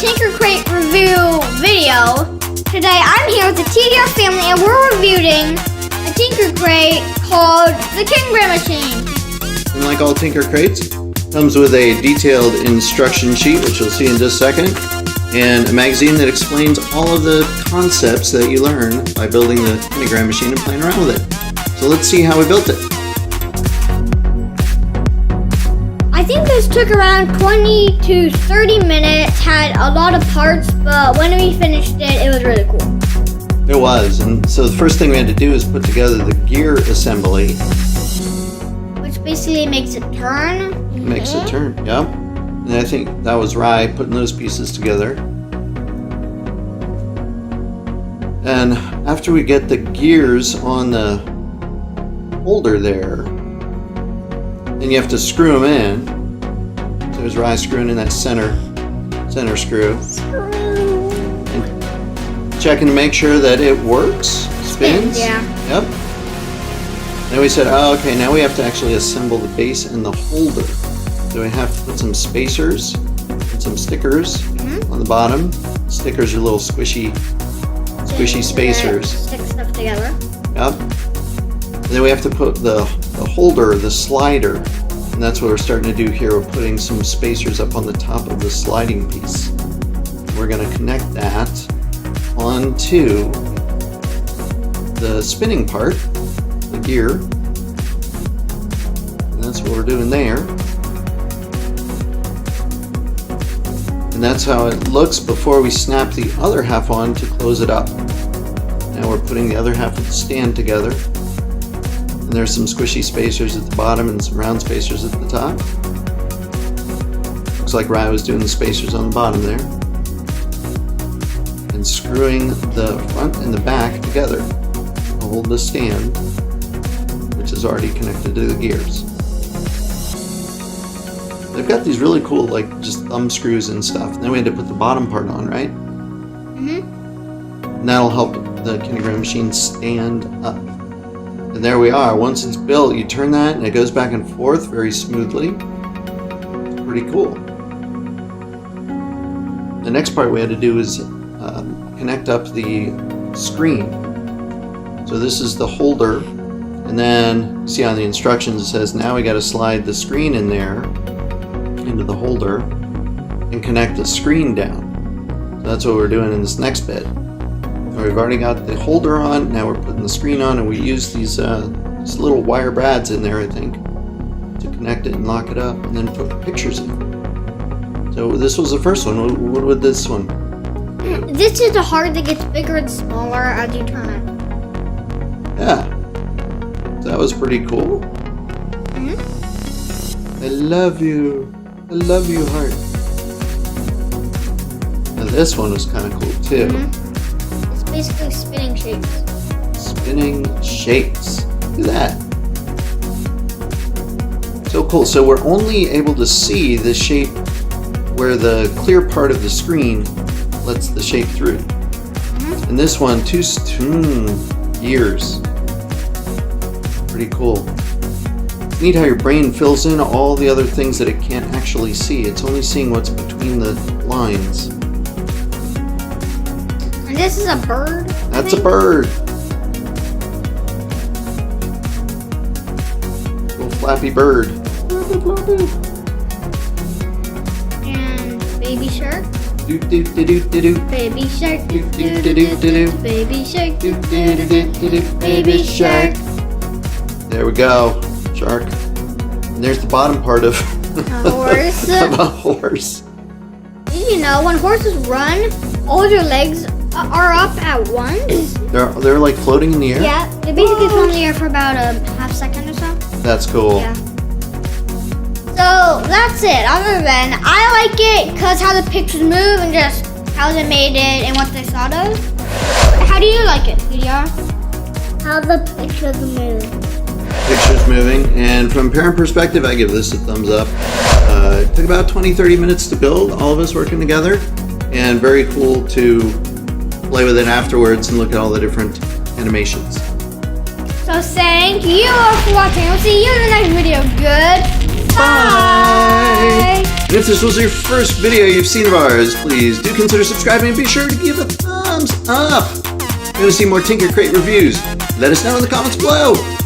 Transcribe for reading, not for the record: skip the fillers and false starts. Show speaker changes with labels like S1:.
S1: TinkerCrate review video. Today I'm here with the TDR family and we're reviewing a TinkerCrate called the Kinegram Machine.
S2: And like all TinkerCrates, comes with a detailed instruction sheet, which you'll see in just a second, and a magazine that explains all of the concepts that you learn by building the Kinegram Machine and playing around with it. So let's see how we built it.
S1: I think this took around 20 to 30 minutes, had a lot of parts, but when we finished it, it was really cool.
S2: It was, and so the first thing we had to do is put together the gear assembly.
S1: Which basically makes it turn.
S2: Makes it turn, yep. And I think that was right, putting those pieces together. And after we get the gears on the holder there, then you have to screw them in. So there's Rye screwing in that center screw. And checking to make sure that it works, spins.
S1: Yeah.
S2: Yep. Then we said, oh, okay, now we have to actually assemble the base and the holder. So we have to put some spacers and some stickers on the bottom. Stickers are little squishy spacers.
S1: Stick stuff together.
S2: Yep. And then we have to put the holder, the slider, and that's what we're starting to do here. We're putting some spacers up on the top of the sliding piece. We're going to connect that onto the spinning part, the gear, and that's what we're doing there. And that's how it looks before we snap the other half on to close it up. Now we're putting the other half of the stand together. And there's some squishy spacers at the bottom and some round spacers at the top. Looks like Rye was doing the spacers on the bottom there. And screwing the front and the back together to hold the stand, which is already connected to the gears. They've got these really cool, like, just thumb screws and stuff. And then we had to put the bottom part on, right? And that'll help the Kinegram Machine stand up. And there we are. Once it's built, you turn that and it goes back and forth very smoothly. It's pretty cool. The next part we had to do is connect up the screen. So this is the holder. And then, see on the instructions it says now we got to slide the screen in there into the holder and connect the screen down. So that's what we're doing in this next bit. We've already got the holder on, now we're putting the screen on, and we use these little wire brads in there, I think, to connect it and lock it up, and then put pictures in. So this was the first one. What would this one do?
S1: This is the heart that gets bigger and smaller as you turn it.
S2: Yeah. That was pretty cool. I love you. I love you, heart. Now this one was kind of cool, too.
S1: It's basically spinning shapes.
S2: Spinning shapes. Look at that. So cool. So we're only able to see the shape where the clear part of the screen lets the shape through. And this one, two gears. Pretty cool. It's neat how your brain fills in all the other things that it can't actually see. It's only seeing what's between the lines.
S1: And this is a bird?
S2: That's a bird. Little flappy bird.
S1: And baby shark?
S2: Do do do do do do.
S1: Baby shark.
S2: Do do do do do do.
S1: Baby shark.
S2: Do do do do do do.
S1: Baby shark.
S2: There we go. Shark. And there's the bottom part of
S1: A horse.
S2: of a horse.
S1: Did you know when horses run, all their legs are up at once?
S2: They're like floating in the air?
S1: Yeah, they basically float in the air for about a half second or so.
S2: That's cool.
S1: Yeah. So that's it. Other than I like it because how the pictures move and just how they made it and what they thought of. How do you like it, TDR? How the pictures move.
S2: Pictures moving, and from a parent perspective, I give this a thumbs up. It took about 20-30 minutes to build, all of us working together, and very cool to play with it afterwards and look at all the different animations.
S1: So thank you all for watching. We'll see you in the next video. Good.
S2: Bye! And if this was your first video you've seen of ours, please do consider subscribing and be sure to give a thumbs up. If you want to see more TinkerCrate reviews, let us know in the comments below.